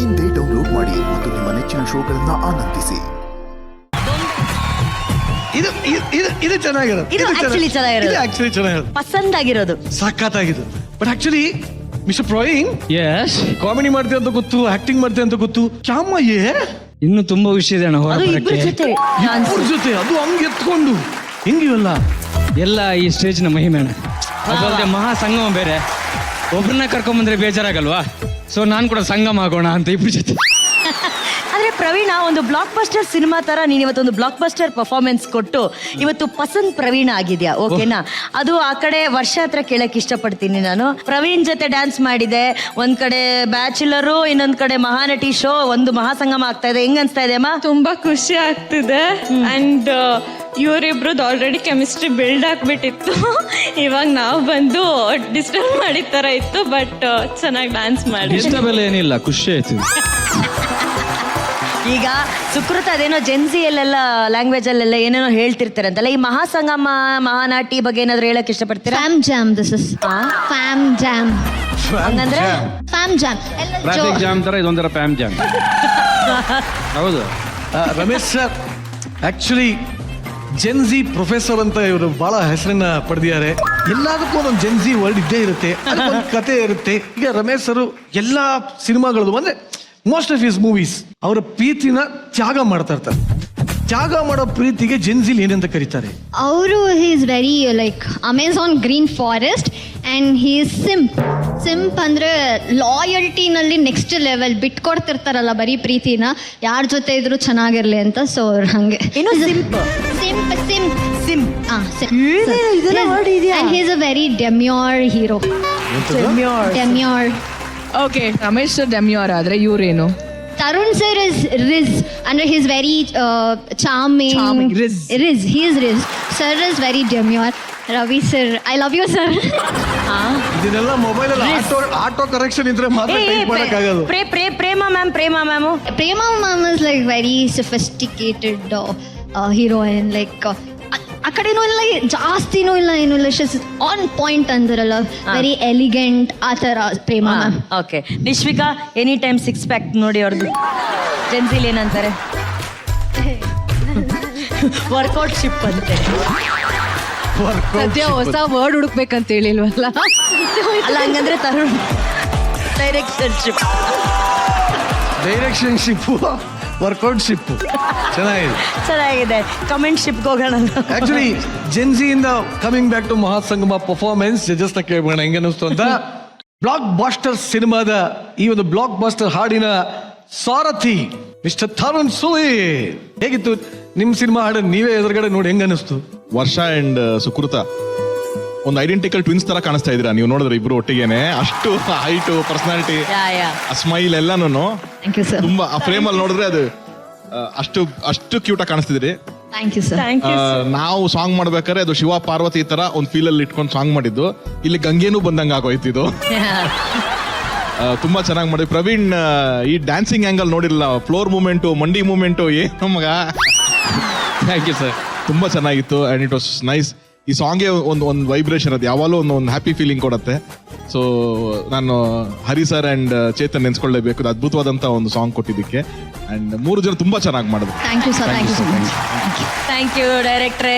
ಇಂದೇ ಡೌನ್ಲೋಡ್ ಮಾಡಿ ಮತ್ತು ನಿಮ್ಮ ನೆಚ್ಚಿನ ಶೋಗಳನ್ನ ಆನಂದಿಸಿ. ಇದು ಚೆನ್ನಾಗಿರೋದು. ಇದು ಆಕ್ಚುಲಿ ಚೆನ್ನಾಗಿರೋದು. ಪಸಂದ್ ಆಗಿರೋದು. ಸಖತ್ತಾಗಿದ್ದು. But actually mister Praveen, yes, comedy ಮಾಡ್ತೀವಿ ಅಂತ ಗೊತ್ತು, ಆಕ್ಟಿಂಗ್ ಮಾಡ್ತೀವಿ ಅಂತ ಗೊತ್ತು. ಕ್ಯಾಮಯ್ಯೇ ಇನ್ನು ತುಂಬಾ ವಿಷಯ ಇದೆ ಅಣ್ಣ ಅದು ಇಬ್ರ ಜೊತೆ dance. ಅವ್ರ ಜೊತೆ ಅದು ಹಂಗೆ ಎತ್ಕೊಂಡು ಹೆಂಗಿವಲ್ಲ ಎಲ್ಲ ಈ ಸ್ಟೇಜ್ ನ ಮಹಿಮೆ ಅಣ್ಣ. ಅದಲ್ಲದೆ ಮಹಾ ಸಂಗಮ ಬೇರೆ, ಒಬ್ರನ್ನ ಕರ್ಕೊಂಬಂದ್ರೆ ಬೇಜಾರಾಗಲ್ವಾ? ಸೊ ನಾನ್ ಕೂಡ ಸಂಗಮ ಆಗೋಣ ಅಂತ ಇಬ್ರ ಜೊತೆ. ಆದ್ರೆ ಪ್ರವೀಣ, ಒಂದು ಬ್ಲಾಕ್ ಬಸ್ಟರ್ ಸಿನಿಮಾ ತರ ನೀನ್ ಇವತ್ತೊಂದು ಬ್ಲಾಕ್ ಬಸ್ಟರ್ ಪರ್ಫಾರ್ಮೆನ್ಸ್ ಕೊಟ್ಟು ಇವತ್ತು ಪಸಂದ್ ಪ್ರವೀಣ ಆಗಿದ್ಯಾ, ಓಕೆನಾ? ಅದು ಆ ಕಡೆ ವರ್ಷ ಹತ್ರ ಕೇಳಕ್ ಇಷ್ಟಪಡ್ತೀನಿ ನಾನು. ಪ್ರವೀಣ್ ಜೊತೆ ಡ್ಯಾನ್ಸ್ ಮಾಡಿದೆ, ಒಂದ್ ಕಡೆ ಬ್ಯಾಚುಲರು, ಇನ್ನೊಂದ್ ಕಡೆ ಮಹಾನಟಿ ಶೋ, ಒಂದು ಮಹಾಸಂಗಮ ಆಗ್ತಾ ಇದೆ. ಹೆಂಗ್ ಅನ್ಸ್ತಾ ಇದೆ ಅಮ್ಮ? ತುಂಬಾ ಖುಷಿ ಆಗ್ತಿದೆ. ಅಂಡ್ ಇವರಿಬ್ರದ್ದು ಆಲ್ರೆಡಿ ಕೆಮಿಸ್ಟ್ರಿ ಬಿಲ್ಡ್ ಆಗ್ಬಿಟ್ಟಿತ್ತು. ಇವಾಗ ನಾವು ಬಂದು ಡಿಸ್ಟರ್ಬ್ ಮಾಡಿದ ತರ ಇತ್ತು. ಬಟ್ ಚೆನ್ನಾಗಿ ಡ್ಯಾನ್ಸ್ ಮಾಡಿ ಇಷ್ಟ ಬೆಲೆ ಏನಿಲ್ಲ, ಖುಷಿ ಆಯ್ತು. ಈಗ ಸುಕೃತ ಅದೇನೋ ಜೆನ್ಸಿಯಲ್ಲೆಲ್ಲ ಲ್ಯಾಂಗ್ವೇಜ್ ಅಲ್ಲೆಲ್ಲ ಏನೇನೋ ಹೇಳ್ತಿರ್ತಾರೆ ಅಂತಲ್ಲ, ಈ ಮಹಾಸಂಗಮ ಮಹಾನಾಟಿ ಬಗ್ಗೆ ಏನಾದ್ರು ಹೇಳಕ್ ಇಷ್ಟಪಡ್ತೀರಾ? Fam jam, this is fam jam. ಹಂಗಂದ್ರೆ Fam jam. ಟ್ರಾಫಿಕ್ ಜಾಮ್ ತರ ಇದೊಂದರ ಪ್ಯಾಮ್ ಜಾಮ್. ಹೌದು. Ramesh sir, actually Gen Z professor ಅಂತ ಇವರು ಬಹಳ ಹೆಸರನ್ನ ಪಡೆದಿದ್ದಾರೆ. ಎಲ್ಲದಕ್ಕೂ ಒಂದೊಂದು ಜೆನ್ಜಿ ವರ್ಡ್ ಇದ್ದೇ ಇರುತ್ತೆ, ಅದಕ್ಕೊಂದು ಕತೆ ಇರುತ್ತೆ. ಈಗ ರಮೇಶ್ ಸರ್ ಎಲ್ಲಾ ಸಿನಿಮಾಗಳದ್ದು ಅಂದ್ರೆ ಮೋಸ್ಟ್ ಆಫ್ ಹಿಸ್ ಮೂವೀಸ್ ಅವರ ಪ್ರೀತಿನ ತ್ಯಾಗ ಮಾಡ್ತಾ ಇರ್ತಾರೆ. ತ್ಯಾಗ ಮಾಡೋ ಪ್ರೀತಿಗೆ ಜೆನ್ಜಿಲ್ ಏನಂತ ಕರೀತಾರೆ? Auru, he is very like Amazon green forest and he is simp ಅಂದ್ರೆ ಲಾಯಲ್ಟಿ ನಲ್ಲಿ ನೆಕ್ಸ್ಟ್ ಲೆವೆಲ್ ಬಿಟ್ಕೊಡ್ತಿರ್ತಾರಲ್ಲ ಬರೀ ಪ್ರೀತಿನ, ಯಾರ ಜೊತೆ ಇದ್ರು ಚೆನ್ನಾಗಿರ್ಲಿ ಅಂತ. ಸೊ ಹಂಗೆ ಏನೋ simp and he is a very demure hero. Demure. Okay, Ramesh sir demure ಆದ್ರೆ ಇವ್ರೇನು? Tarun sir is Riz, and he is very charming. Riz. He is Riz. Sir is very demure. Ravi sir, I love you sir. ಇದನ್ನೆಲ್ಲ mobile ಅಲ್ಲಿ auto correction ಇದ್ರೆ ಮಾತ್ರ type ಮಾಡಕ್ಕಾಗೋದು. Prema ma'am Prema ma'am is like very sophisticated heroine. Like ಆ ಕಡೆನೂ ಇಲ್ಲ, ಜಾಸ್ತಿನೂ ಇಲ್ಲ, ಏನೂ ಇಲ್ಲ. ಶೀಸ್ ಆನ್ ಪಾಯಿಂಟ್ ಅಂದಿರಲ್ಲ, ವೆರಿ ಎಲಿಗೆಂಟ್ ಆ ಥರ Prema ma'am. Okay. Nishvika, any time six pack ನೋಡಿ ಅವ್ರದ್ದು. ಜೆನ್ಸಿಲ್ ಏನಂತಾರೆ? ವರ್ಕೌಟ್ ಶಿಪ್ ಅಂತೆ. ಸದ್ಯ ಹೊಸ ವರ್ಡ್ ಹುಡುಕ್ಬೇಕಂತ ಹೇಳಿಲ್ವಲ್ಲ? ಅಲ್ಲ, ಹಂಗಂದ್ರೆ Tarun direction ship, workout ship ಚೆನ್ನಾಗಿದೆ. ಕಮೆಂಟ್ ಶಿಪ್ಗೆ ಹೋಗೋಣ. ಆಕ್ಚುಲಿ ಜೆನ್ಜಿ ಇಂದ coming back to Mahasangama performance just ಕೇಳೋಣ ಹೆಂಗ ಅನಿಸ್ತು ಅಂತ. ಬ್ಲಾಕ್ ಬಾಸ್ಟರ್ ಸಿನಿಮಾದ ಈ ಒಂದು ಬ್ಲಾಕ್ ಬಾಸ್ಟರ್ ಹಾಡಿನ ಸಾರಥಿ ಮಿಸ್ಟರ್ ತರುಣ್ ಸುಲಿ, ಹೇಗಿತ್ತು ನಿಮ್ ಸಿನಿಮಾ ಹಾಡು? ನೀವೇ ಎದುರುಗಡೆ ನೋಡಿ ಹೆಂಗ ಅನಿಸ್ತು? ವರ್ಷ ಅಂಡ್ ಸುಕೃತ ಒಂದು ಐಡೆಂಟಿಕಲ್ ಟ್ವಿನ್ಸ್ ತರ ಕಾಣಿಸ್ತಾ ಇದ್ದೀರಾ ನೀವು ನೋಡಿದ್ರೆ ಇಬ್ರು ಒಟ್ಟಿಗೆನೆ. ಅಷ್ಟು ಹೈಟು, ಪರ್ಸನಾಲಿಟಿ, ಸ್ಮೈಲ್ ಎಲ್ಲಾನು ಥ್ಯಾಂಕ್ ಯು ಸರ್. ತುಂಬಾ ಆ ಫ್ರೇಮ್ ಅಲ್ಲಿ ನೋಡಿದ್ರೆ ಅದು ಅಷ್ಟು ಕ್ಯೂಟ್ ಆಗಿ ಕಾಣಿಸ್ತಿದ್ರಿ. Thank you sir. ನಾವು ಸಾಂಗ್ ಮಾಡ್ಬೇಕಾದ್ರೆ ಅದು ಶಿವ ಪಾರ್ವತಿ ತರ ಒಂದು ಫೀಲ್ ಅಲ್ಲಿ ಇಟ್ಕೊಂಡು ಸಾಂಗ್ ಮಾಡಿದ್ದು, ಇಲ್ಲಿ ಗಂಗೆನೂ ಬಂದಂಗ ಆಗೋಯ್ತಿದ್ದು. ತುಂಬಾ ಚೆನ್ನಾಗಿ ಮಾಡಿ ಪ್ರವೀಣ್. ಈ ಡ್ಯಾನ್ಸಿಂಗ್ ಆಂಗಲ್ ನೋಡಿರಲ್ಲ, ಫ್ಲೋರ್ ಮೂವ್ಮೆಂಟು, ಮಂಡಿ ಮೂವ್ಮೆಂಟು, ಏನು ಮಗ. Thank you sir. ತುಂಬಾ ಚೆನ್ನಾಗಿತ್ತು ಅಂಡ್ ಇಟ್ ವಾಸ್ ನೈಸ್. ಈ ಸಾಂಗ್ಗೆ ಒಂದು ವೈಬ್ರೇಷನ್, ಅದು ಯಾವಾಗಲೂ ಒಂದು ಹ್ಯಾಪಿ ಫೀಲಿಂಗ್ ಕೊಡುತ್ತೆ. ಸೊ ನಾನು ಹರಿ ಸರ್ ಅಂಡ್ ಚೇತನ್ ನೆನ್ಸ್ಕೊಳ್ಳೇಬೇಕು, ಅದ್ಭುತವಾದಂತ ಒಂದು ಸಾಂಗ್ ಕೊಟ್ಟಿದ್ದಕ್ಕೆ. ಅಂಡ್ 3 ಜನ ತುಂಬಾ ಚೆನ್ನಾಗಿ ಮಾಡಿದ್ರು. Thank you sir. Thank you so much. Thank you ಡೈರೆಕ್ಟ್ರೇ.